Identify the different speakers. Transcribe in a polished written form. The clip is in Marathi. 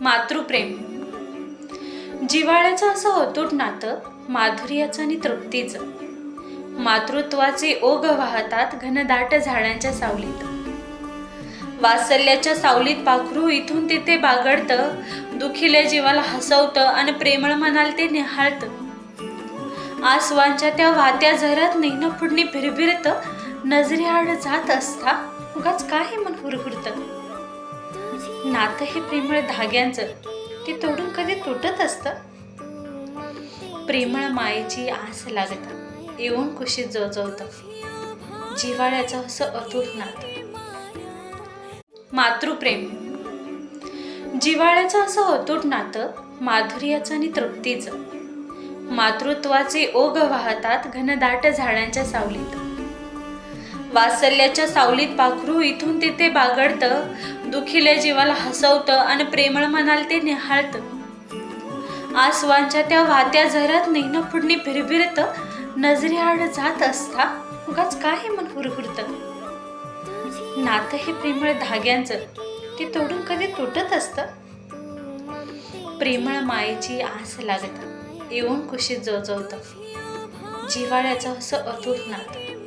Speaker 1: मातृप्रेम. जिव्हाळ्याचं असं अतूट नातं, माधुर्याचं आणि तृप्तीचं. मातृत्वाचे ओघ वाहतात घनदाट झाडांच्या सावलीत. वात्सल्याच्या सावलीत पाखरू इथून तिथे बागडतं, दुखील्या जीवाला हसवतं आणि प्रेमळ मनाला ते निहाळतं. आसवांच्या त्या वाहत्या झऱ्यात नेहनं फुडणी भिरभिरतं, नजरे आड जात असता उगाच काही मन हुरहुरतं. नातं हे प्रेमळ धाग्यांचं, ते तोडून कधी तुटत असतं. प्रेमळ मायेची आस लागतं, येऊन कुशीत जोजवतं. जिव्हाळ्याचं असं अतूट नातं. मातृप्रेम. जिव्हाळ्याचं असं अतूट नातं, माधुर्याचं आणि तृप्तीचं. मातृत्वाचे ओघ वाहतात घनदाट झाडांच्या सावलीत. वात्सल्याच्या सावलीत पाखरू इथून तिथे बागडतं, दुखील्या जीवाला हसवतं आणि प्रेमळ मनाला ते निहाळतं. आसवांच्या त्या वाहत्या झऱ्यात नेहनं फुडणी भिरभिरतं, नजरे आड जात असता उगाच काही मन हुरहुरतं. नातं हे प्रेमळ धाग्यांचं, ते तोडून कधी तुटत असतं. प्रेमळ मायेची आस लागतं, येऊन कुशीत जोजवतं. जिव्हाळ्याचं असं अतूट नातं.